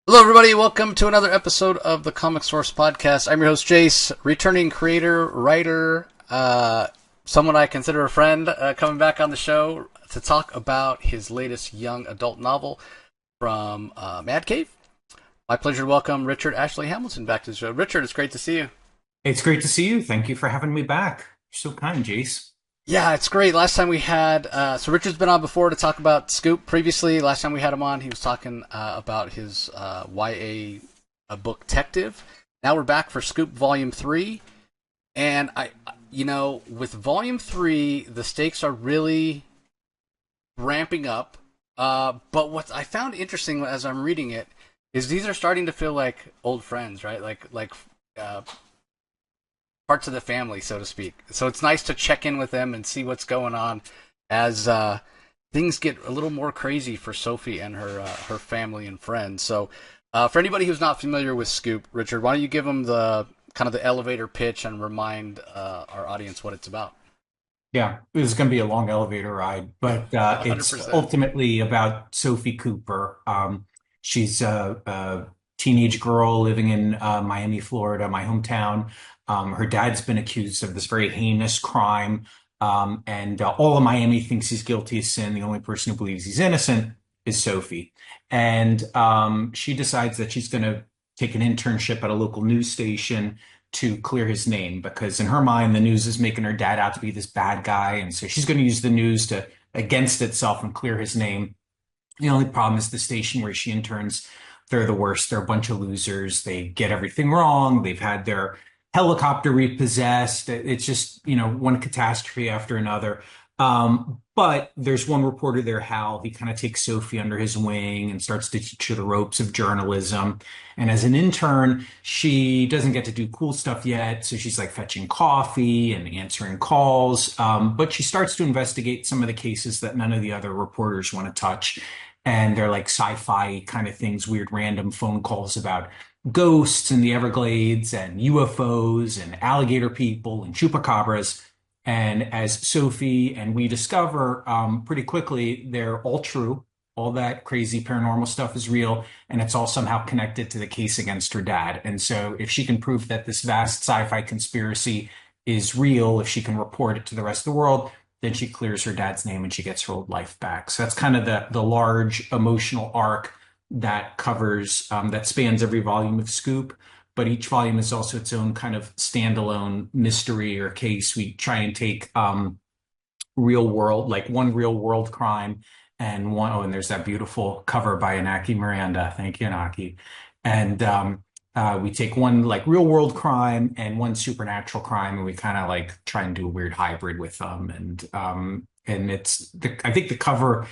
Hello, everybody. Welcome to another episode of the Comic Source Podcast. I'm your host, Jace, returning creator, writer, someone I consider a friend, coming back on the show to talk about his latest young adult novel from Mad Cave. My pleasure to welcome Richard Ashley Hamilton back to the show. Richard, it's great to see you. It's great to see you. Thank you for having me back. You're so kind, Jace. Yeah, it's great. Last time we had, so Richard's been on before to talk about Scoop. Previously, last time we had him on, he was talking about his YA book, Detective. Now we're back for Scoop Volume 3. And with Volume 3, the stakes are really ramping up. But what I found interesting as I'm reading it is these are starting to feel like old friends, right? Like parts of the family, so to speak. So it's nice to check in with them and see what's going on as things get a little more crazy for Sophie and her family and friends. So for anybody who's not familiar with Scoop, Richard, why don't you give them the kind of the elevator pitch and remind our audience what it's about? Yeah, this is going to be a long elevator ride, but it's 100%. ultimately about Sophie Cooper. She's a teenage girl living in Miami, Florida, my hometown. Her dad's been accused of this very heinous crime, and all of Miami thinks he's guilty of sin. The only person who believes he's innocent is Sophie. And she decides that she's going to take an internship at a local news station to clear his name because in her mind the news is making her dad out to be this bad guy, and so she's going to use the news to against itself and clear his name. The only problem is the station where she interns, they're the worst. They're a bunch of losers. They get everything wrong. They've had their helicopter repossessed. It's just, one catastrophe after another. But there's one reporter there, Hal. He kind of takes Sophie under his wing and starts to teach her the ropes of journalism. And as an intern, she doesn't get to do cool stuff yet. So she's like fetching coffee and answering calls. But she starts to investigate some of the cases that none of the other reporters want to touch. And they're like sci-fi kind of things, weird random phone calls about ghosts in the Everglades and UFOs and alligator people and chupacabras. And as Sophie and we discover pretty quickly, they're all true. All that crazy paranormal stuff is real, and it's all somehow connected to the case against her dad. And so, if she can prove that this vast sci-fi conspiracy is real, if she can report it to the rest of the world, then she clears her dad's name and she gets her old life back. So that's kind of the large emotional arc that covers that spans every volume of Scoop. But each volume is also its own kind of standalone mystery or case. We try and take real world, like one real world crime and one, oh, and there's that beautiful cover by Inaki Miranda. Thank you, Inaki. And we take one like real world crime and one supernatural crime, and we kind of like try and do a weird hybrid with them. And I think the cover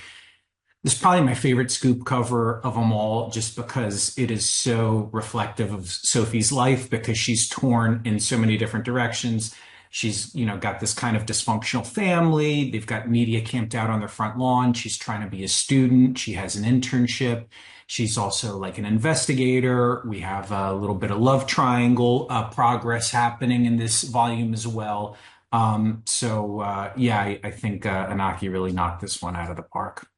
is probably my favorite Scoop cover of them all, just because it is so reflective of Sophie's life because she's torn in so many different directions. She's, got this kind of dysfunctional family. They've got media camped out on their front lawn. She's trying to be a student. She has an internship. She's also like an investigator. We have a little bit of love triangle progress happening in this volume as well. I think Anaki really knocked this one out of the park.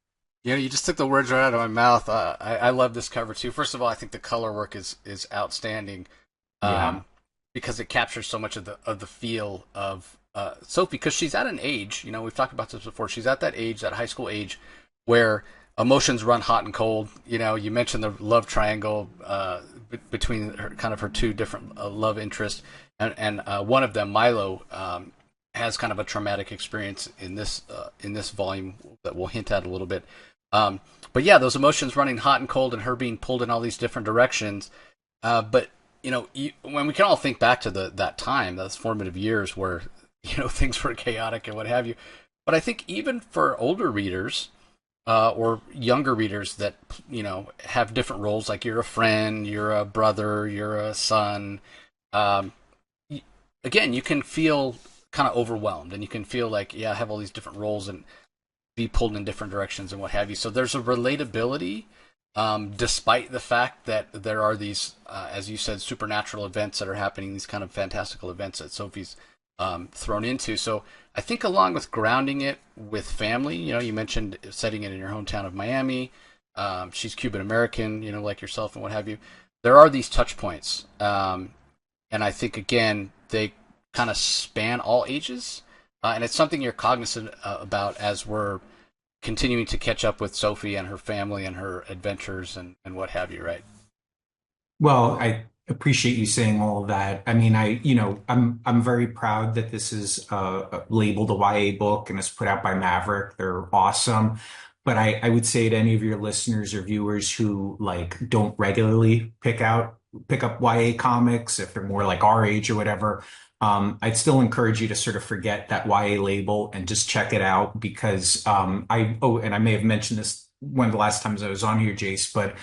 You just took the words right out of my mouth. I love this cover too. First of all, I think the color work is outstanding. Yeah. Um, because it captures so much of the feel of Sophie. Because she's at an age, we've talked about this before. She's at that age, that high school age, where emotions run hot and cold. You mentioned the love triangle between her two different love interests, and one of them, Milo, has kind of a traumatic experience in this volume that we'll hint at a little bit. But yeah, those emotions running hot and cold, and her being pulled in all these different directions. But when we can all think back to that time, those formative years where things were chaotic and what have you. But I think even for older readers or younger readers that have different roles, like you're a friend, you're a brother, you're a son. Um, Again, you can feel kind of overwhelmed, and you can feel like, yeah, I have all these different roles and be pulled in different directions and what have you. So there's a relatability despite the fact that there are these, as you said, supernatural events that are happening, these kind of fantastical events that Sophie's thrown into. So I think along with grounding it with family, you mentioned setting it in your hometown of Miami, She's Cuban American, like yourself and what have you. There are these touch points, and I think again they kind of span all ages, and it's something you're cognizant about as we're continuing to catch up with Sophie and her family and her adventures and what have you, right? Well, I appreciate you saying all of that. I mean, I'm very proud that this is labeled a YA book and is put out by Maverick. They're awesome. But I would say to any of your listeners or viewers who like don't regularly pick up YA comics, if they're more like our age or whatever, I'd still encourage you to sort of forget that YA label and just check it out because and I may have mentioned this one of the last times I was on here, Jace, but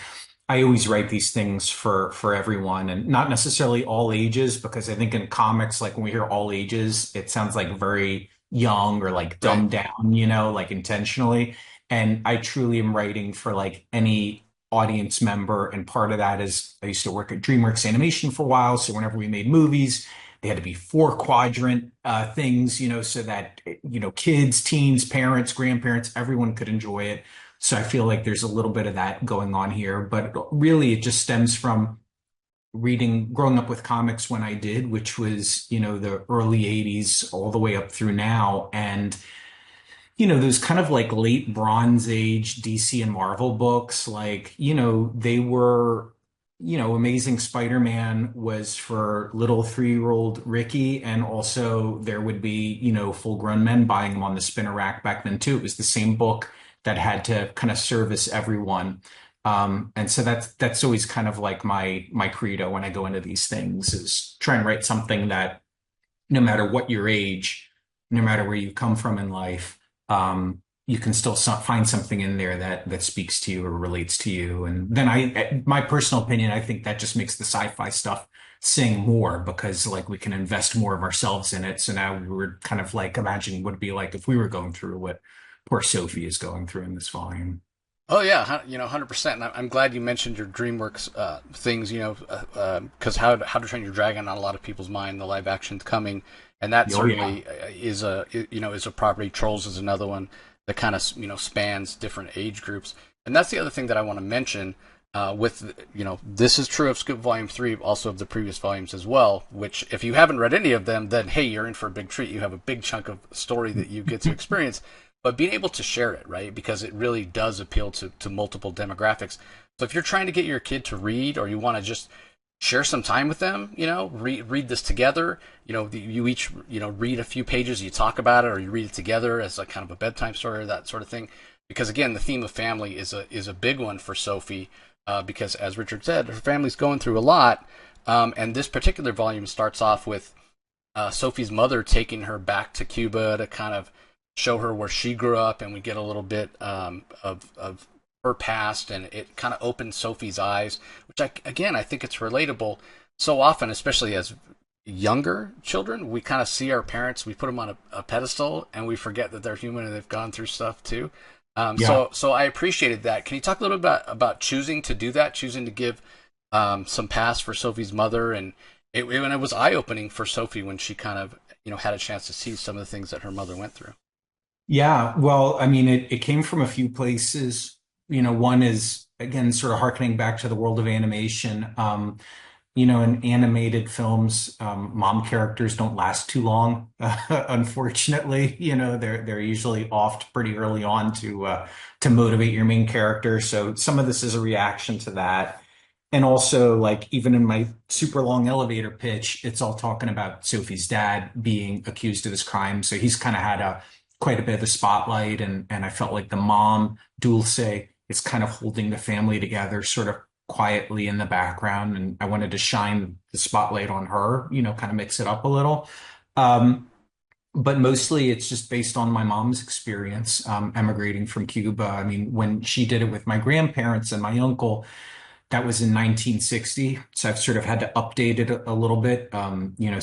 I always write these things for everyone and not necessarily all ages because I think in comics, like when we hear all ages, it sounds like very young or like Right. dumbed down, like intentionally. And I truly am writing for like any audience member. And part of that is I used to work at DreamWorks Animation for a while. So whenever we made movies, they had to be four quadrant things, so that, kids, teens, parents, grandparents, everyone could enjoy it. So I feel like there's a little bit of that going on here, but really it just stems from growing up with comics when I did, which was, the early 80s all the way up through now. And those kind of like late Bronze Age DC and Marvel books, like, they were, Amazing Spider-Man was for little 3-year-old Ricky. And also there would be, full-grown men buying them on the spinner rack back then too. It was the same book that had to kind of service everyone. And so that's always kind of like my credo when I go into these things is try and write something that no matter what your age, no matter where you come from in life, you can still find something in there that speaks to you or relates to you. And then my personal opinion, I think that just makes the sci-fi stuff sing more because like we can invest more of ourselves in it. So now we're kind of like imagining what it'd be like if we were going through what poor Sophie is going through in this volume. Oh yeah, 100%. And I'm glad you mentioned your DreamWorks things. Because How to Train Your Dragon on a lot of people's mind. The live action's coming, and that Oh yeah. certainly is a property. Trolls is another one that kind of spans different age groups. And that's the other thing that I want to mention. With this is true of Scoop Volume 3, also of the previous volumes as well. Which, if you haven't read any of them, then hey, you're in for a big treat. You have a big chunk of story that you get to experience, but being able to share it, right? Because it really does appeal to multiple demographics. So if you're trying to get your kid to read, or you want to just share some time with them, read this together. You each read a few pages, you talk about it, or you read it together as a kind of a bedtime story, or that sort of thing. Because again, the theme of family is a big one for Sophie. Because as Richard said, her family's going through a lot, and this particular volume starts off with Sophie's mother taking her back to Cuba to kind of show her where she grew up, and we get a little bit of her past, and it kind of opens Sophie's eyes, which I think it's relatable. So often, especially as younger children, we kind of see our parents, we put them on a pedestal, and we forget that they're human and they've gone through stuff too. Yeah. So I appreciated that. Can you talk a little bit about choosing to do that, choosing to give some pass for Sophie's mother, and it was eye opening for Sophie when she kind of had a chance to see some of the things that her mother went through. Yeah, well, I mean, it came from a few places. One is again sort of harkening back to the world of animation. In animated films, mom characters don't last too long. Unfortunately, they're usually offed pretty early on to motivate your main character. So some of this is a reaction to that. And also, like, even in my super long elevator pitch, it's all talking about Sophie's dad being accused of this crime. So he's kind of had quite a bit of the spotlight. And I felt like the mom, Dulce, is kind of holding the family together sort of quietly in the background. And I wanted to shine the spotlight on her, kind of mix it up a little. Um, but mostly it's just based on my mom's experience emigrating from Cuba. I mean, when she did it with my grandparents and my uncle, that was in 1960. So I've sort of had to update it a little bit.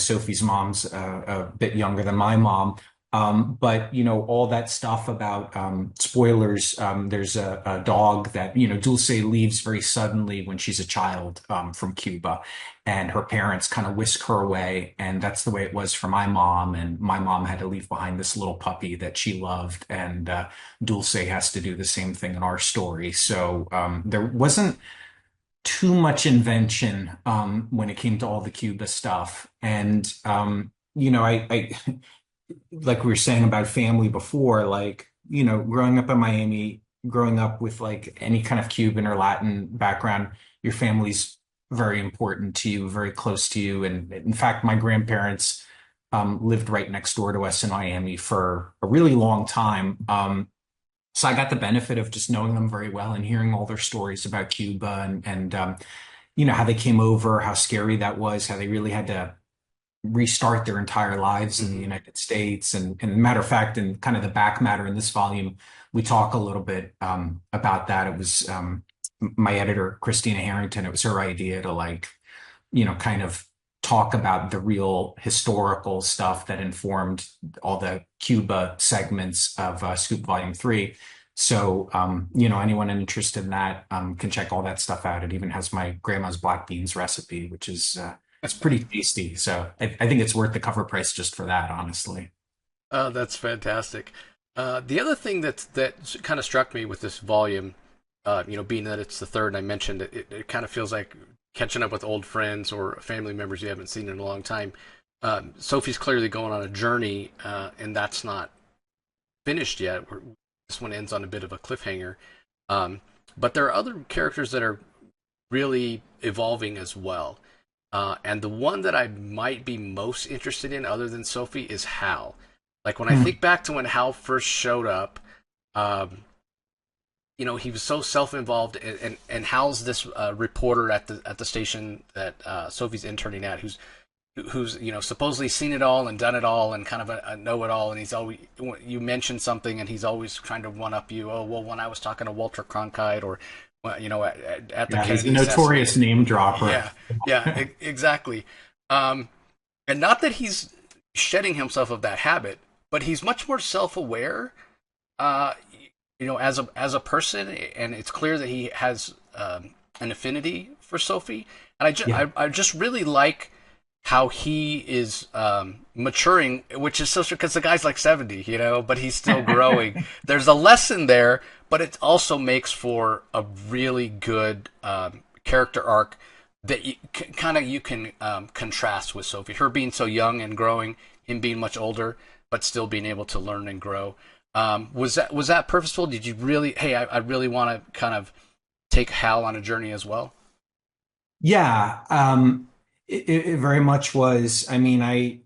Sophie's mom's a bit younger than my mom. But all that stuff about spoilers. There's a dog that Dulce leaves very suddenly when she's a child from Cuba, and her parents kind of whisk her away, and that's the way it was for my mom. And my mom had to leave behind this little puppy that she loved, and Dulce has to do the same thing in our story. So there wasn't too much invention when it came to all the Cuba stuff, and I like we were saying about family before, like, growing up in Miami, growing up with like any kind of Cuban or Latin background, your family's very important to you, very close to you. And in fact, my grandparents lived right next door to us in Miami for a really long time. So I got the benefit of just knowing them very well and hearing all their stories about Cuba and how they came over, how scary that was, how they really had to restart their entire lives in the Hmm. United States. And matter of fact, in kind of the back matter in this volume, we talk a little bit about that. It was my editor, Christina Harrington. It was her idea to like, kind of talk about the real historical stuff that informed all the Cuba segments of Scoop Volume 3. So, anyone interested in that can check all that stuff out. It even has my grandma's black beans recipe, which is it's pretty tasty. So I think it's worth the cover price just for that, honestly. Oh, that's fantastic. The other thing that kind of struck me with this volume, being that it's the third, and I mentioned it kind of feels like catching up with old friends or family members you haven't seen in a long time. Sophie's clearly going on a journey, and that's not finished yet. This one ends on a bit of a cliffhanger. Um, but there are other characters that are really evolving as well. And the one that I might be most interested in, other than Sophie, is Hal. Like when I Hmm. think back to when Hal first showed up, um, he was so self-involved, and Hal's this reporter at the station that Sophie's interning at, who's supposedly seen it all and done it all and kind of a know-it-all, and he's always, you mention something and he's always trying to one up you. Oh well, when I was talking to Walter Cronkite, or well, at the Yeah, he's a Kennedy notorious assassination. name dropper. Yeah, yeah, exactly. Um, and not that he's shedding himself of that habit, but he's much more self-aware. Uh, as a person, and it's clear that he has an affinity for Sophie. And Yeah. I just really like how he is maturing, which is so true because the guy's like 70, but he's still growing. There's a lesson there, but it also makes for a really good character arc that you can contrast with Sophie, her being so young and growing, him being much older but still being able to learn and grow. Was that purposeful? Did you really? Hey, I really want to kind of take Hal on a journey as well. Yeah, it very much was. I mean, I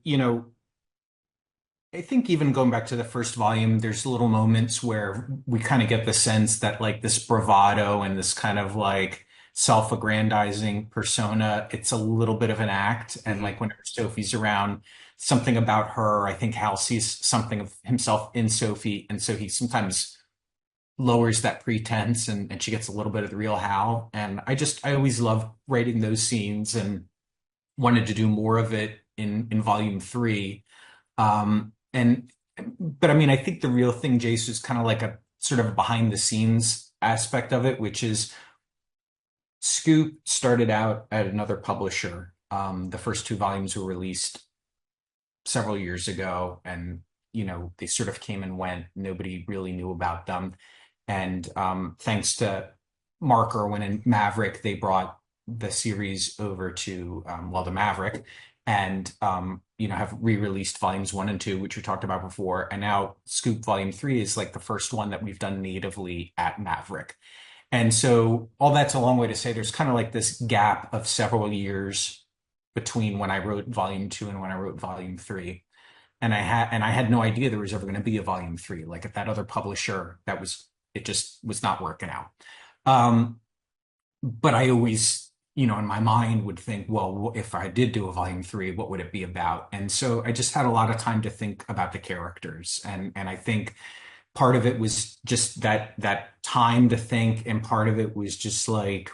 think even going back to the first volume, there's little moments where we kind of get the sense that like this bravado and this kind of like self-aggrandizing persona, it's a little bit of an act. And Hmm. like whenever Sophie's around, something about her, I think Hal sees something of himself in Sophie, and so he sometimes lowers that pretense, and she gets a little bit of the real Hal. And I always love writing those scenes and wanted to do more of it in volume 3. And but I mean, I think the real thing, Jace, is kind of like a sort of behind the scenes aspect of it, which is Scoop started out at another publisher. The first two volumes were released several years ago, and they sort of came and went. Nobody really knew about them. And thanks to Mark Irwin and Maverick, they brought the series over to well, the Maverick, and have re-released volumes 1 and 2, which we talked about before. And now Scoop Volume 3 is like the first one that we've done natively at Maverick. And so all that's a long way to say there's kind of like this gap of several years between when I wrote Volume 2 and when I wrote Volume 3. And I had no idea there was ever going to be a Volume 3. Like at that other publisher, it just was not working out. But I always, in my mind would think, well, if I did do a volume 3, what would it be about? And so I just had a lot of time to think about the characters. And I think part of it was just that time to think, and part of it was just like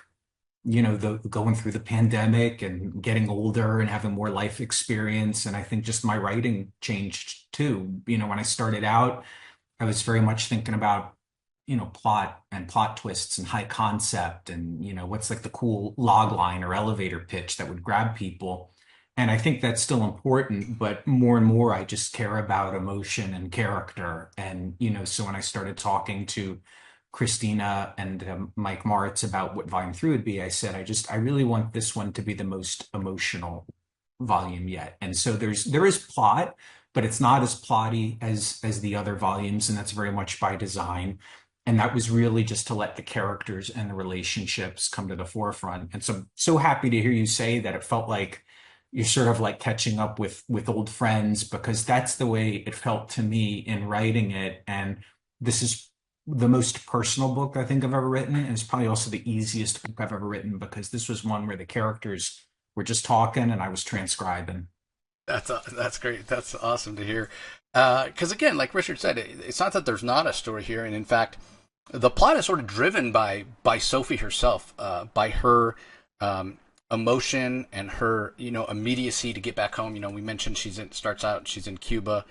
the going through the pandemic and getting older and having more life experience. And I think just my writing changed too. When I started out, I was very much thinking about, plot and plot twists and high concept and, what's like the cool log line or elevator pitch that would grab people. And I think that's still important, but more and more I just care about emotion and character. And, so when I started talking to Christina and Mike Moritz about what volume three would be, I said, I really want this one to be the most emotional volume yet. And so there is plot, but it's not as plotty as the other volumes, and that's very much by design. And that was really just to let the characters and the relationships come to the forefront. And so I'm so happy to hear you say that it felt like you're sort of like catching up with old friends, because that's the way it felt to me in writing it. And this is the most personal book I think I've ever written, and it's probably also the easiest book I've ever written, because this was one where the characters were just talking and I was transcribing. That's great. That's awesome to hear. Because again, like Richard said, it's not that there's not a story here, and in fact, the plot is sort of driven by Sophie herself, by her emotion and her immediacy to get back home. We mentioned starts out she's in Cuba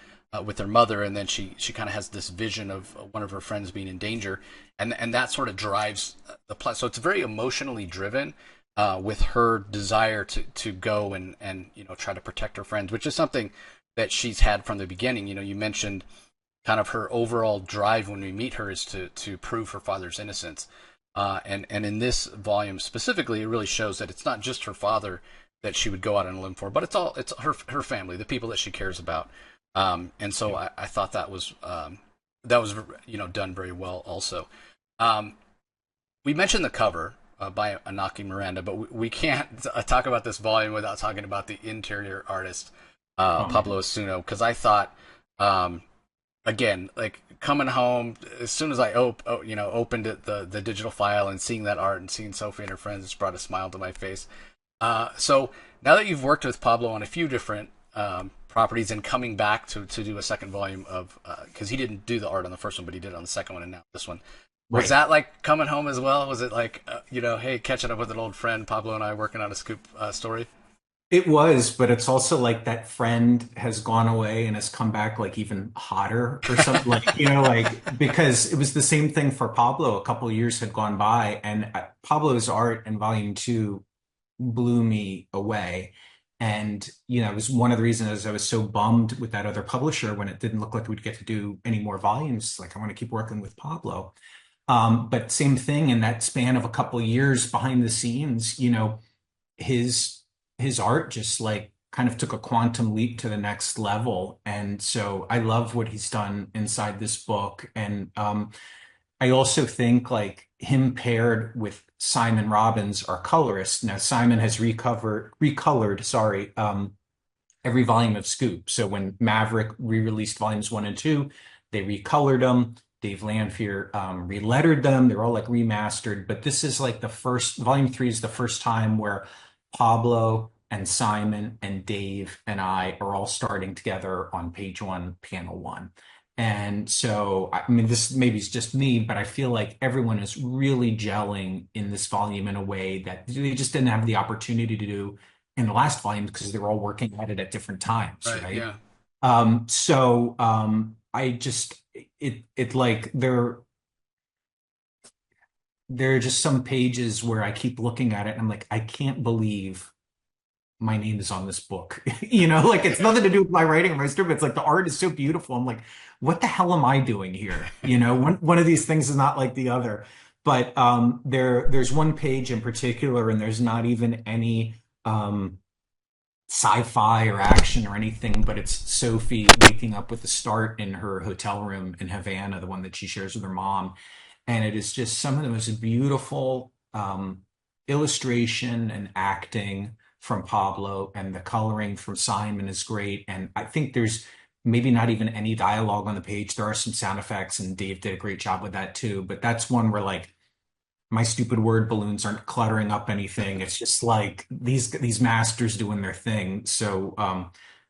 with her mother, and then she kind of has this vision of one of her friends being in danger, and that sort of drives the plot. So it's very emotionally driven, with her desire to go and try to protect her friends, which is something that she's had from the beginning. You mentioned kind of her overall drive when we meet her is to prove her father's innocence. And in this volume specifically, it really shows that it's not just her father that she would go out on a limb for, but it's her family, the people that she cares about. And so I thought that was done very well also. Um, we mentioned the cover by Anaki Miranda, but we can't talk about this volume without talking about the interior artist, Pablo Asuno, because I thought, again, like coming home, as soon as I opened the digital file and seeing that art and seeing Sophie and her friends, just brought a smile to my face. So now that you've worked with Pablo on a few different properties and coming back to do a second volume of, because he didn't do the art on the first one, but he did on the second one and now this one. Was Right. that like coming home as well? Was it like, hey, catching up with an old friend, Pablo and I working on a scoop story? It was, but it's also like that friend has gone away and has come back like even hotter or something, like, like, because it was the same thing for Pablo. A couple of years had gone by, and Pablo's art in volume two blew me away. And, it was one of the reasons I was so bummed with that other publisher when it didn't look like we'd get to do any more volumes. Like, I want to keep working with Pablo. But same thing in that span of a couple of years behind the scenes, his his art just like kind of took a quantum leap to the next level. And so I love what he's done inside this book. And I also think like him paired with Simon Robbins, our colorist. Now Simon has recolored, sorry, every volume of Scoop. So when Maverick re-released volumes one and two, they recolored them. Dave Lanphier relettered them. They're all like remastered. But this is like the first, volume three is the first time where Pablo and Simon and Dave and I are all starting together on page one, panel one. And so, I mean, this maybe is just me, but I feel like everyone is really gelling in this volume in a way that they just didn't have the opportunity to do in the last volume because they were all working at it at different times, Right. right? Yeah. I just it like there are just some pages where I keep looking at it and I'm like, I can't believe my name is on this book. Like it's nothing to do with my writing or my script. It's like the art is so beautiful. I'm like, what the hell am I doing here? One of these things is not like the other. But there's one page in particular, and there's not even any sci-fi or action or anything, but it's Sophie waking up with the start in her hotel room in Havana, the one that she shares with her mom. And it is just some of the most beautiful illustration and acting from Pablo, and the coloring from Simon is great. And I think there's maybe not even any dialogue on the page. There are some sound effects, and Dave did a great job with that too. But that's one where like my stupid word balloons aren't cluttering up anything. It's just like these masters doing their thing. So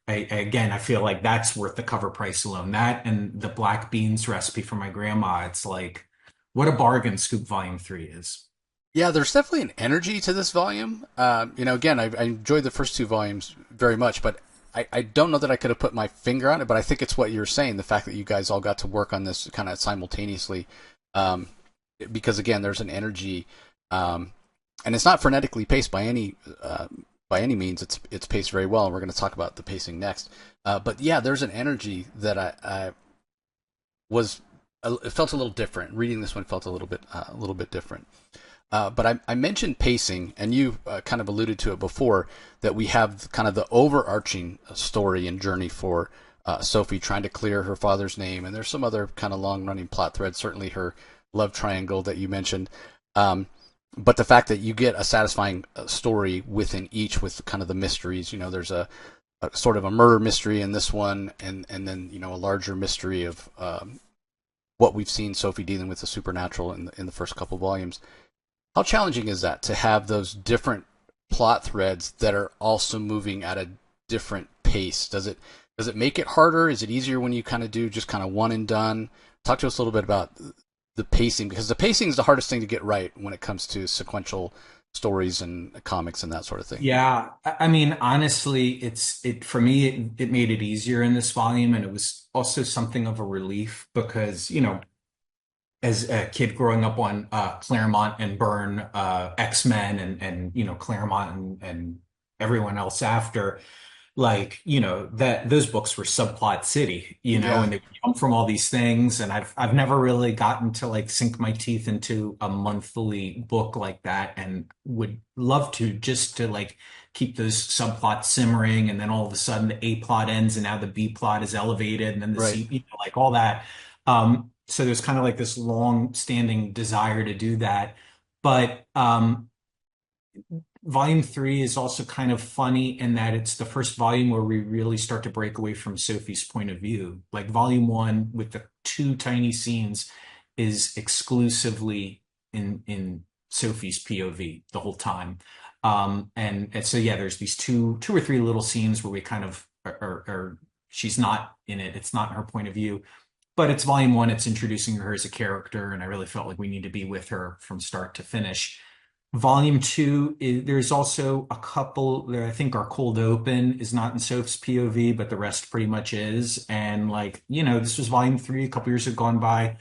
again, I feel like that's worth the cover price alone. That and the black beans recipe for my grandma. It's like what a bargain Scoop Volume 3 is. Yeah, there's definitely an energy to this volume. Again, I enjoyed the first two volumes very much, but I don't know that I could have put my finger on it. But I think it's what you're saying, the fact that you guys all got to work on this kind of simultaneously, um, because again, there's an energy, and it's not frenetically paced by any means. It's paced very well, and we're going to talk about the pacing next. But yeah, there's an energy that I was it felt a little different. Reading this one felt a little bit different. But I mentioned pacing, and you kind of alluded to it before, that we have kind of the overarching story and journey for Sophie trying to clear her father's name, and there's some other kind of long-running plot threads. Certainly, her love triangle that you mentioned, but the fact that you get a satisfying story within each, with kind of the mysteries. There's a sort of a murder mystery in this one, and then a larger mystery of what we've seen Sophie dealing with the supernatural in the first couple volumes. How challenging is that to have those different plot threads that are also moving at a different pace? Does it make it harder? Is it easier when you kind of do just kind of one and done? Talk to us a little bit about the pacing, because the pacing is the hardest thing to get right when it comes to sequential stories and comics and that sort of thing. Yeah, I mean, honestly, it for me, it made it easier in this volume, and it was also something of a relief because, as a kid growing up on Claremont and Byrne, X-Men, and Claremont and everyone else after, like, that those books were subplot city, Yeah, and they come from all these things, and I've never really gotten to like sink my teeth into a monthly book like that, and would love to, just to like keep those subplots simmering, and then all of a sudden the A plot ends and now the B plot is elevated, and then the right. C, like all that. So there's kind of like this long standing desire to do that. But volume three is also kind of funny in that it's the first volume where we really start to break away from Sophie's point of view. Like volume one, with the two tiny scenes, is exclusively in Sophie's POV the whole time. And so yeah, there's these two or three little scenes where we kind of are she's not in it. It's not her point of view. But it's volume one, it's introducing her as a character, and I really felt like we need to be with her from start to finish. Volume two, there's also a couple that I think are cold open is not in Soph's POV, but the rest pretty much is. And like, this was volume three, a couple years have gone by.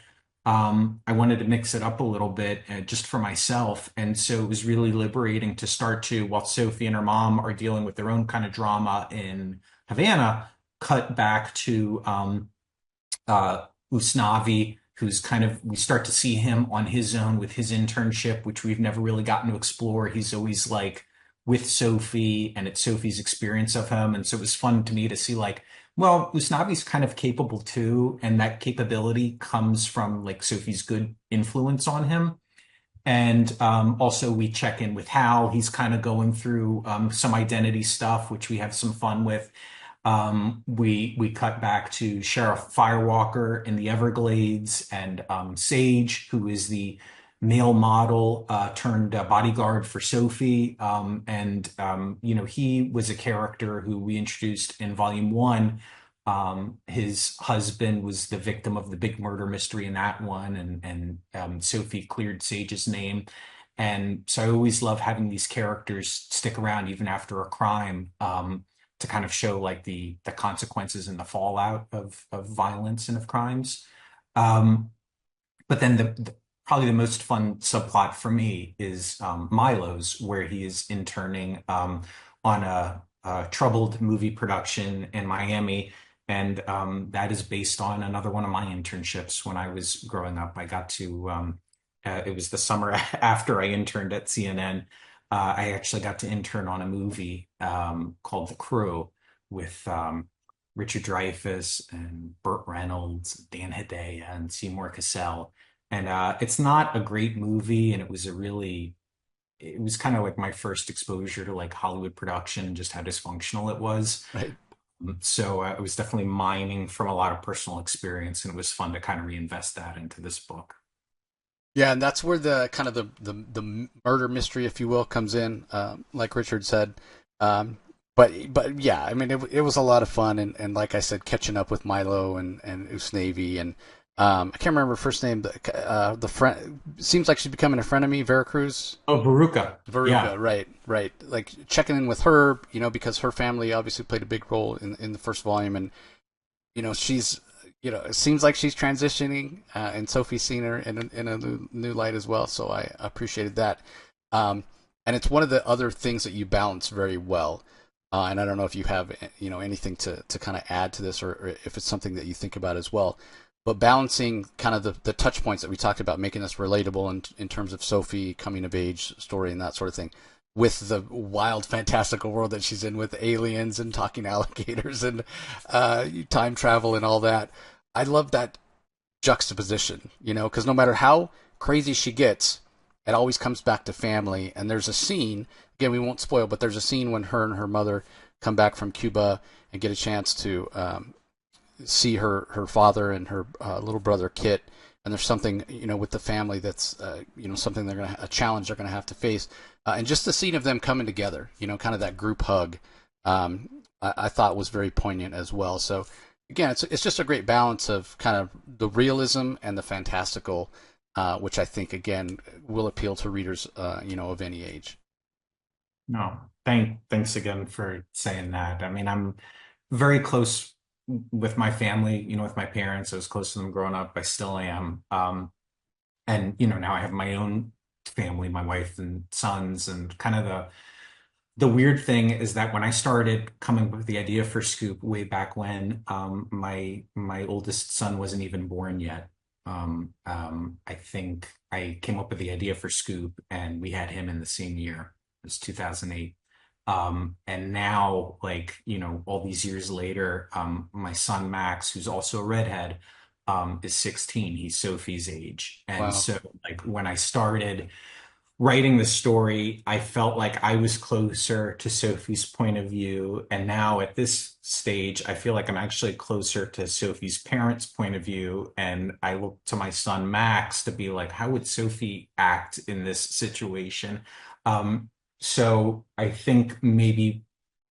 I wanted to mix it up a little bit just for myself. And so it was really liberating to start to, while Sophie and her mom are dealing with their own kind of drama in Havana, cut back to Usnavi, who's kind of, we start to see him on his own with his internship, which we've never really gotten to explore. He's always like with Sophie, and it's Sophie's experience of him. And so it was fun to me to see like, well, Usnavi's kind of capable too, and that capability comes from like Sophie's good influence on him. And also, we check in with Hal. He's kind of going through some identity stuff, which we have some fun with. We cut back to Sheriff Firewalker in the Everglades, and Sage, who is the male model turned bodyguard for Sophie. He was a character who we introduced in volume one. His husband was the victim of the big murder mystery in that one, and Sophie cleared Sage's name. And so I always love having these characters stick around even after a crime, to kind of show like the consequences and the fallout of violence and of crimes. Um, but then probably the most fun subplot for me is Milo's, where he is interning on a troubled movie production in Miami. And that is based on another one of my internships when I was growing up. I got to, it was the summer after I interned at CNN. I actually got to intern on a movie called The Crew with Richard Dreyfuss and Burt Reynolds, Dan Hedaya, and Seymour Cassell. And it's not a great movie, and it was kind of like my first exposure to like Hollywood production, just how dysfunctional it was. Right. So I was definitely mining from a lot of personal experience, and it was fun to kind of reinvest that into this book. Yeah, and that's where the kind of the murder mystery, if you will, comes in. Like Richard said, but yeah, I mean it was a lot of fun, and like I said, catching up with Milo and Usnavi, and I can't remember her first name. The friend seems like she's becoming a friend of me. Veracruz. Oh, Baruka. Yeah. Veruca, right, right. Like checking in with her, because her family obviously played a big role in the first volume, and she's, it seems like she's transitioning, and Sophie's seen her in a new light as well. So I appreciated that, and it's one of the other things that you balance very well. And I don't know if you have anything to kind of add to this, or if it's something that you think about as well. But balancing kind of the touch points that we talked about, making this relatable in terms of Sophie coming of age story and that sort of thing, with the wild, fantastical world that she's in with aliens and talking alligators and time travel and all that. I love that juxtaposition, because no matter how crazy she gets, it always comes back to family. And there's a scene, again, we won't spoil, but there's a scene when her and her mother come back from Cuba and get a chance to see her father and her little brother Kit. And there's something, with the family that's, something a challenge they're going to have to face. And just the scene of them coming together, kind of that group hug, I thought was very poignant as well. So again, it's just a great balance of kind of the realism and the fantastical, which I think again will appeal to readers, of any age. No, thanks again for saying that. I mean, I'm very close with my family, with my parents. I was close to them growing up. I still am. And now I have my own family, my wife and sons, and kind of the weird thing is that when I started coming up with the idea for Scoop way back when, my oldest son wasn't even born yet. I think I came up with the idea for Scoop, and we had him in the same year. It was 2008. And now, like, all these years later, my son Max, who's also a redhead, is 16. He's Sophie's age. And Wow. so, like, when I started writing the story, I felt like I was closer to Sophie's point of view. And now at this stage, I feel like I'm actually closer to Sophie's parents' point of view. And I look to my son Max to be like, how would Sophie act in this situation? Um, so I think maybe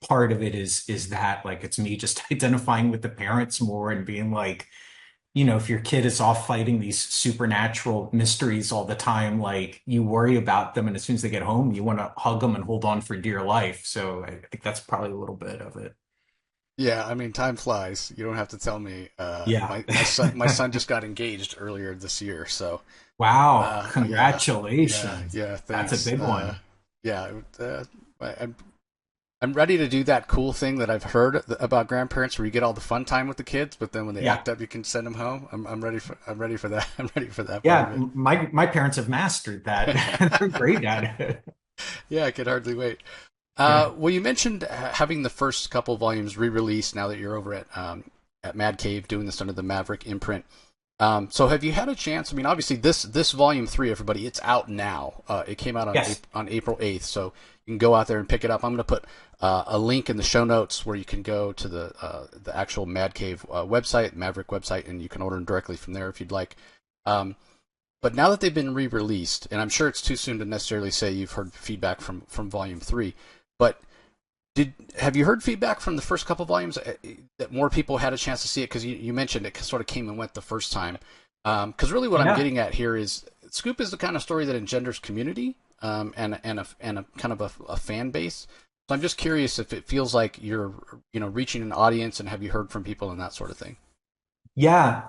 part of it is that like it's me just identifying with the parents more and being like, if your kid is off fighting these supernatural mysteries all the time, like you worry about them, and as soon as they get home, you want to hug them and hold on for dear life. So I think that's probably a little bit of it. Yeah, I mean, time flies. You don't have to tell me. Yeah. My son just got engaged earlier this year, so Wow. yeah, yeah, Congratulations. yeah. That's a Thanks. big one. Yeah, I'm ready to do that cool thing that I've heard about grandparents, where you get all the fun time with the kids, but then when they Yeah. act up, you can send them home. I'm ready for that. I'm ready for that part Yeah. of it. My parents have mastered that. They're great at it. Yeah, I could hardly wait. Yeah. Well, you mentioned having the first couple volumes re-released now that you're over at Mad Cave doing this under the Maverick imprint. So have you had a chance? I mean, obviously this volume three, everybody, it's out now. It came out Yes. on April 8th, so you can go out there and pick it up. I'm going to put a link in the show notes where you can go to the actual Mad Cave website, Maverick website, and you can order them directly from there if you'd like. Um, but now that they've been re-released, and I'm sure it's too soon to necessarily say you've heard feedback from volume three, but have you heard feedback from the first couple volumes that more people had a chance to see it? Because you mentioned it sort of came and went the first time. Because really, what I'm Yeah. getting at here is Scoop is the kind of story that engenders community, and a kind of a fan base. So I'm just curious if it feels like you're reaching an audience, and have you heard from people and that sort of thing? Yeah,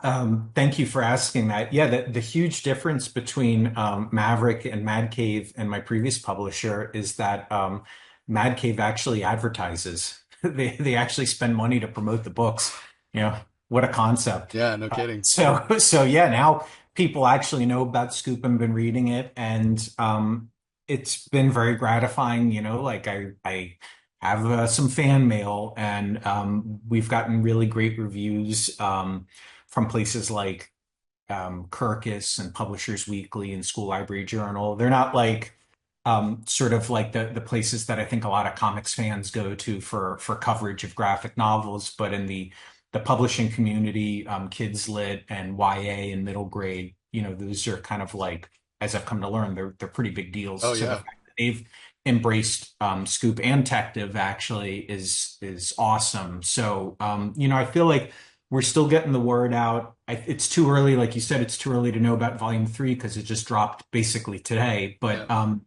thank you for asking that. Yeah, the huge difference between Maverick and Mad Cave and my previous publisher is that Mad Cave actually advertises. They actually spend money to promote the books. You know, what a concept. Yeah, no kidding. So yeah, now people actually know about Scoop and been reading it, and it's been very gratifying. Like I have some fan mail, and we've gotten really great reviews from places like Kirkus and Publishers Weekly and School Library Journal. They're not like sort of like the places that I think a lot of comics fans go to for coverage of graphic novels, but in the publishing community, Kids Lit and YA and middle grade, those are kind of like, as I've come to learn, they're pretty big deals. Oh So the yeah. fact that they've embraced Scoop and Tective actually is awesome. So I feel like we're still getting the word out. It's too early, like you said, it's too early to know about volume three because it just dropped basically today. Yeah. But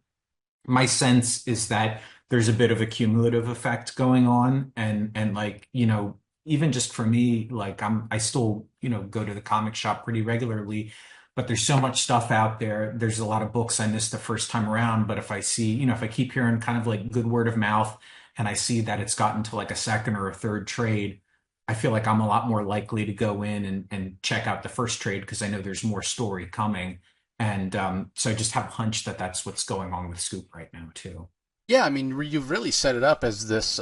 my sense is that there's a bit of a cumulative effect going on, and like, even just for me, like I still, go to the comic shop pretty regularly, but there's so much stuff out there. There's a lot of books I missed the first time around, but if I see, if I keep hearing kind of like good word of mouth and I see that it's gotten to like a second or a third trade, I feel like I'm a lot more likely to go in and check out the first trade because I know there's more story coming. And so I just have a hunch that that's what's going on with Scoop right now too. Yeah, I mean, you've really set it up as this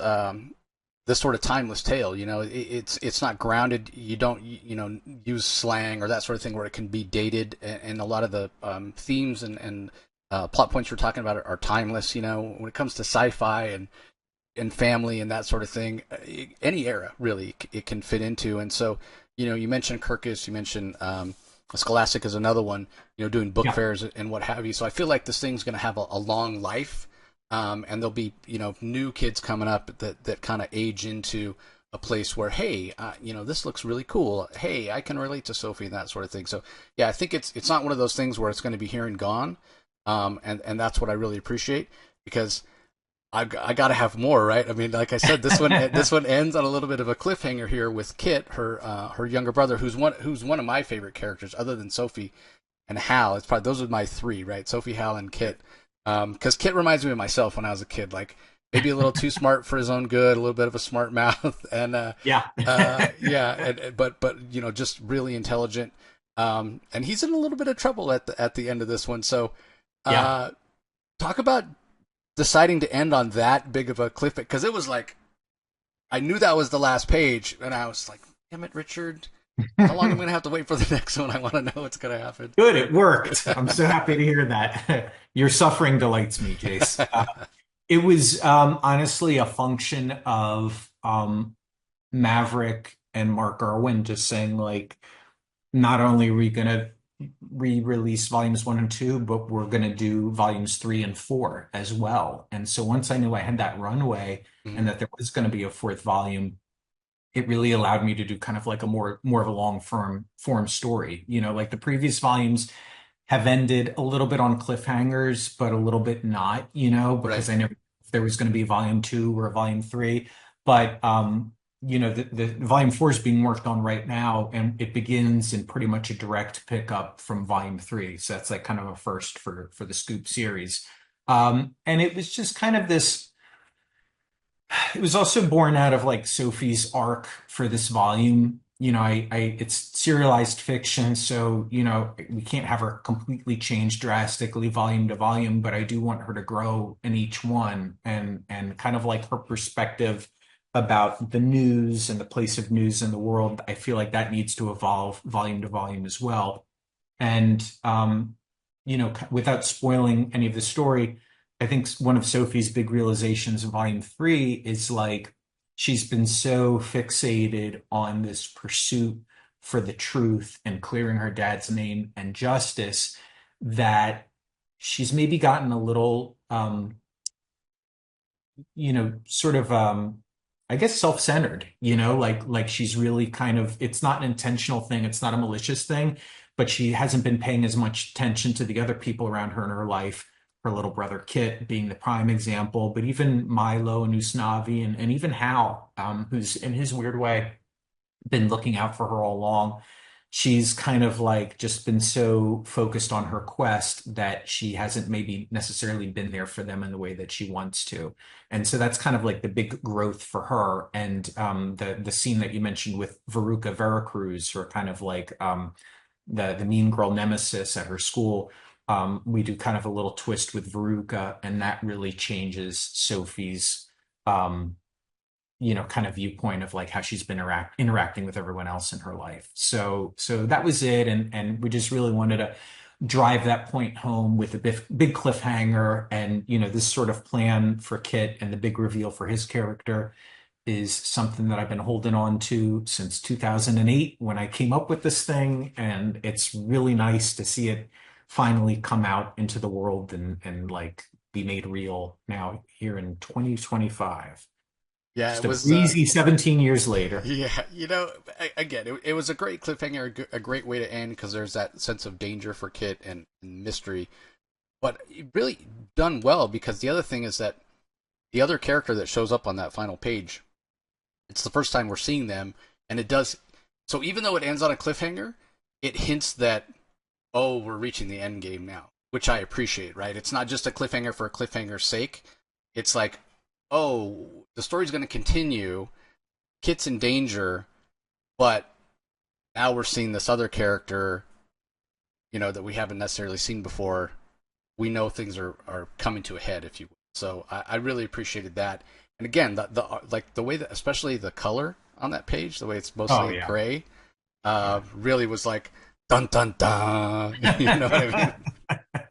sort of timeless tale. It's not grounded. You don't use slang or that sort of thing where it can be dated, and a lot of the themes and plot points we're talking about are timeless. When it comes to sci-fi and family and that sort of thing, any era really it can fit into. And so, you mentioned Kirkus, you mentioned Scholastic is another one. Doing book Yeah. fairs and what have you. So I feel like this thing's going to have a long life, and there'll be new kids coming up that kind of age into a place where, hey, this looks really cool. Hey, I can relate to Sophie and that sort of thing. So yeah, I think it's not one of those things where it's going to be here and gone, and that's what I really appreciate because I got to have more, right? I mean, like I said, this one ends on a little bit of a cliffhanger here with Kit, her younger brother, who's one of my favorite characters, other than Sophie and Hal. It's probably those are my three, right? Sophie, Hal, and Kit. Because Kit reminds me of myself when I was a kid, like maybe a little too smart for his own good, a little bit of a smart mouth, and Yeah. yeah, but just really intelligent. And he's in a little bit of trouble at the end of this one. So, Yeah. uh, talk about deciding to end on that big of a cliff, because it was like I knew that was the last page, and I was like, "Damn it, Richard! How long am I gonna have to wait for the next one? I want to know what's gonna happen." Good, it worked. I'm so happy to hear that. Your suffering delights me, Jace. It was honestly a function of Maverick and Mark Irwin just saying, like, not only are we going to re-release volumes one and two, but we're going to do volumes three and four as well. And so once I knew I had that runway Mhm. and that there was going to be a fourth volume, it really allowed me to do kind of like a more of a long form story. Like the previous volumes have ended a little bit on cliffhangers, but a little bit not, Right. because I never if there was going to be volume two or volume three. But the volume four is being worked on right now, and it begins in pretty much a direct pickup from volume three. So that's like kind of a first for the Scoop series. And it was just kind of this. It was also born out of like Sophie's arc for this volume. It's serialized fiction, so we can't have her completely change drastically volume to volume, but I do want her to grow in each one, and kind of like her perspective about the news and the place of news in the world. I feel like that needs to evolve volume to volume as well. And without spoiling any of the story, I think one of Sophie's big realizations in volume three is like she's been so fixated on this pursuit for the truth and clearing her dad's name and justice that she's maybe gotten a little sort of I guess self-centered, like she's really kind of, it's not an intentional thing, it's not a malicious thing, but she hasn't been paying as much attention to the other people around her in her life. Her little brother Kit being the prime example, but even Milo and Usnavi and even Hal, who's in his weird way been looking out for her all along. She's kind of like just been so focused on her quest that she hasn't maybe necessarily been there for them in the way that she wants to. And so that's kind of like the big growth for her. And the scene that you mentioned with Veruca Veracruz, her kind of like the mean girl nemesis at her school. We do kind of a little twist with Veruca, and that really changes Sophie's um, kind of viewpoint of like how she's been interacting with everyone else in her life. So that was it, and we just really wanted to drive that point home with a big cliffhanger, and this sort of plan for Kit and the big reveal for his character is something that I've been holding on to since 2008 when I came up with this thing, and it's really nice to see it finally come out into the world and like be made real now here in 2025. Yeah, it Just a was. breezy 17 years later. Yeah, again, it was a great cliffhanger, a great way to end because there's that sense of danger for Kit and mystery, but really done well because the other thing is that the other character that shows up on that final page, it's the first time we're seeing them, and it does. So even though it ends on a cliffhanger, it hints that oh, we're reaching the end game now, which I appreciate. Right? It's not just a cliffhanger for a cliffhanger's sake. It's like, oh, the story's going to continue. Kit's in danger, but now we're seeing this other character, that we haven't necessarily seen before. We know things are coming to a head, if you will. So I really appreciated that. And again, the like the way that, especially the color on that page, the way it's Oh mostly yeah. gray, Yeah. really was like dun dun dun. You know what I mean?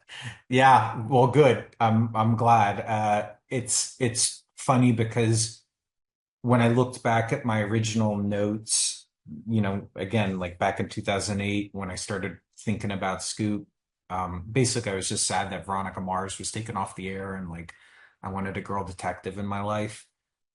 Yeah, well, good. I'm glad. It's funny because when I looked back at my original notes, again, like back in 2008, when I started thinking about Scoop, basically I was just sad that Veronica Mars was taken off the air and like I wanted a girl detective in my life.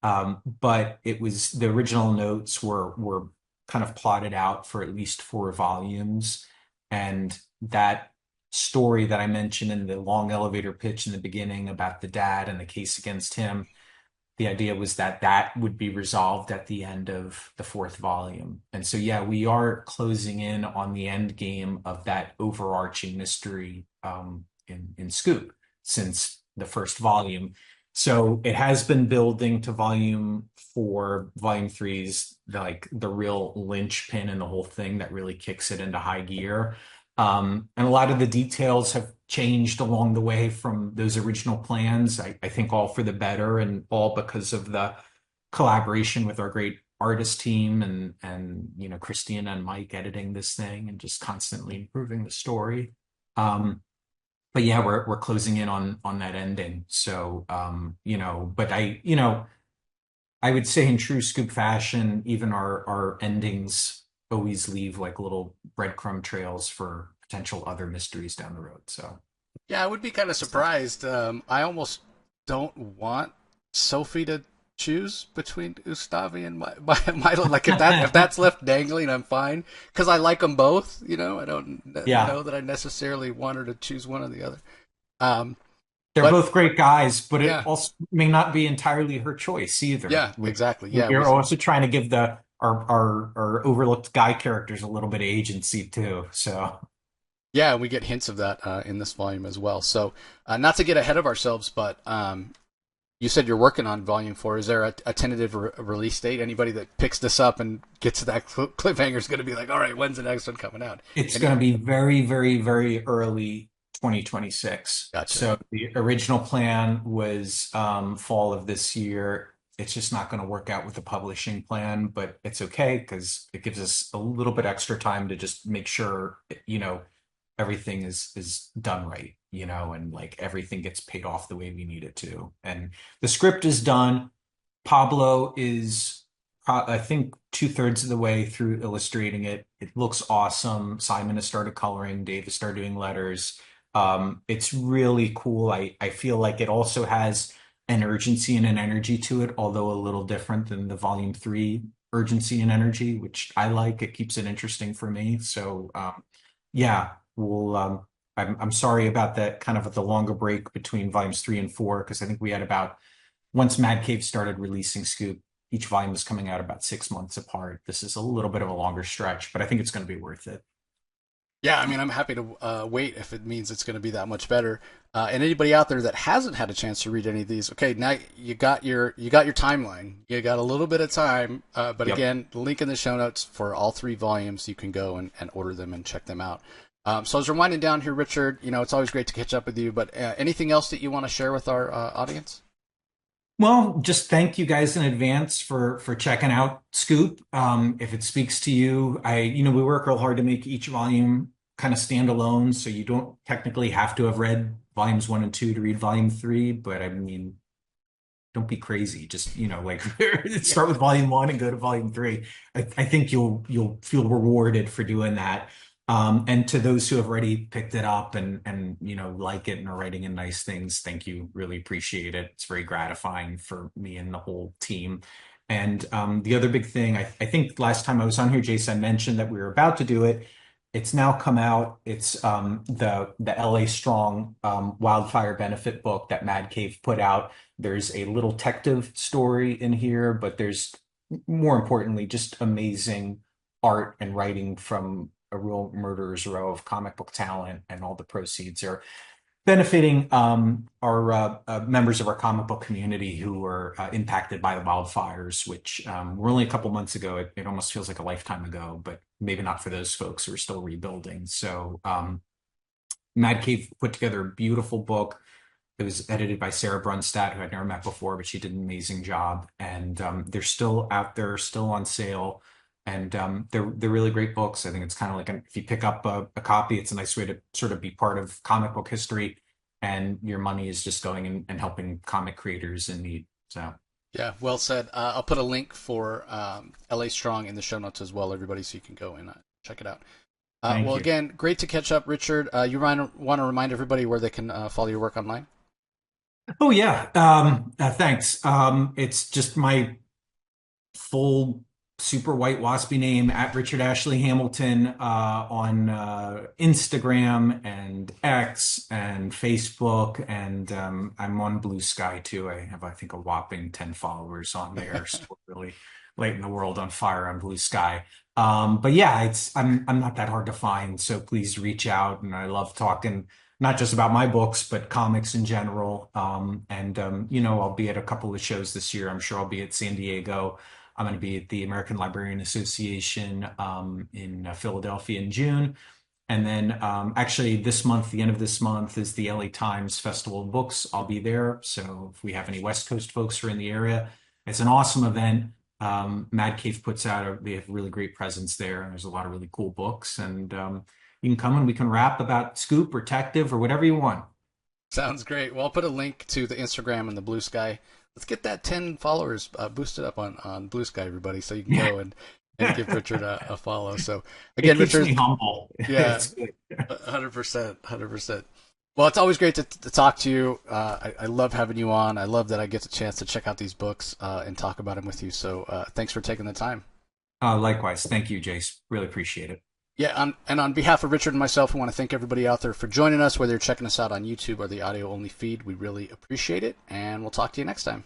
But it was the original notes were kind of plotted out for at least 4 volumes, and that story that I mentioned in the long elevator pitch in the beginning about the dad and the case against him, the idea was that that would be resolved at the end of the 4th volume. And so, yeah, we are closing in on the end game of that overarching mystery in Scoop since the first volume. So it has been building to volume 4, volume 3's like the real linchpin in the whole thing that really kicks it into high gear. And a lot of the details have changed along the way from those original plans. I think all for the better and all because of the collaboration with our great artist team and Christina and Mike editing this thing and just constantly improving the story. But yeah, we're closing in on that ending. So but I would say in true Scoop fashion, even our endings always leave like little breadcrumb trails for potential other mysteries down the road. So Yeah, I would be kind of surprised. I almost don't want Sophie to choose between Ustavi and Milo. Like if that's left dangling, I'm fine because I like them both. I don't yeah, know that I necessarily want her to choose one or the other. Um, they're but both great guys, but it yeah, also may not be entirely her choice either. yeah, exactly. Yeah, We're also trying to give the our overlooked guy characters a little bit of agency too. So yeah, we get hints of that in this volume as well. So not to get ahead of ourselves, but you said you're working on volume 4. Is there a tentative release date? Anybody that picks this up and gets to that cliffhanger is going to be like, all right, when's the next one coming out? it's Any? going to be very, very, very early 2026. Gotcha. So the original plan was fall of this year. It's just not going to work out with the publishing plan, but it's okay because it gives us a little bit extra time to just make sure, everything is done right, and like everything gets paid off the way we need it to. And the script is done. Pablo is, I think, 2/3 of the way through illustrating it. It looks awesome. Simon has started coloring. Dave has started doing letters. It's really cool. I feel like it also has an urgency and an energy to it, although a little different than the volume 3 urgency and energy, which I like. It keeps it interesting for me. So, yeah, we'll. I'm sorry about that kind of the longer break between volumes 3 and 4 because I think we had about once Mad Cave started releasing Scoop, each volume was coming out about 6 months apart. This is a little bit of a longer stretch, but I think it's going to be worth it. Yeah, I mean, I'm happy to wait if it means it's going to be that much better. And anybody out there that hasn't had a chance to read any of these, okay, now you got your timeline. You got a little bit of time, but Yep. again, link in the show notes for all 3 volumes. You can go and order them and check them out. So as we're winding down here, Richard, it's always great to catch up with you. But anything else that you want to share with our audience? Well, just thank you guys in advance for checking out Scoop. If it speaks to you, we work real hard to make each volume kind of stand alone, so you don't technically have to have read volumes 1 and 2 to read volume 3. But I mean, don't be crazy. Just like Yeah, start with volume 1 and go to volume 3. I think you'll feel rewarded for doing that. And to those who have already picked it up and like it and are writing in nice things, thank you. Really appreciate it. It's very gratifying for me and the whole team. And the other big thing, I think last time I was on here, Jason, I mentioned that we were about to do it. It's now come out. It's the LA Strong wildfire benefit book that Mad Cave put out. There's a little detective story in here, but there's more importantly just amazing art and writing from a real murderer's row of comic book talent, and all the proceeds are benefiting our members of our comic book community who were impacted by the wildfires, which were only a couple months ago. It almost feels like a lifetime ago, but maybe not for those folks who are still rebuilding. So Mad Cave put together a beautiful book. It was edited by Sarah Brunstad, who I'd never met before, but she did an amazing job. And they're still out there, still on sale. And they're really great books. I think it's kind of like if you pick up a copy, it's a nice way to sort of be part of comic book history, and your money is just going and helping comic creators in need. So Yeah, well said. I'll put a link for LA Strong in the show notes as well, everybody, so you can go and check it out. thank Well, you. again, great to catch up, Richard. You want to remind everybody where they can follow your work online? Oh yeah, thanks. It's just my full super white waspy name at Richard Ashley Hamilton on Instagram and X and Facebook, and I'm on Blue Sky too. I have, I think, a whopping 10 followers on there. Still really lighting the world on fire on Blue Sky. But yeah, I'm not that hard to find, so please reach out. And I love talking not just about my books, but comics in general. And I'll be at a couple of shows this year. I'm sure I'll be at San Diego. I'm going to be at the American Librarian Association in Philadelphia in June. And then actually this month, the end of this month, is the LA Times Festival of Books. I'll be there. So if we have any West Coast folks who are in the area, it's an awesome event. Mad Cave puts out, they have really great presence there. And there's a lot of really cool books. And you can come and we can rap about Scoop or Detective or whatever you want. Sounds great. Well, I'll put a link to the Instagram and the Blue Sky. Let's get that 10 followers boosted up on Blue Sky, everybody, so you can go and give Richard a follow. So It again, keeps Richard, me humble. yeah, It's good. 100%, 100%. Well, it's always great to talk to you. I love having you on. I love that I get the chance to check out these books and talk about them with you. So thanks for taking the time. Likewise. Thank you, Jace. Really appreciate it. Yeah, and on behalf of Richard and myself, we want to thank everybody out there for joining us, whether you're checking us out on YouTube or the audio only feed. We really appreciate it, and we'll talk to you next time.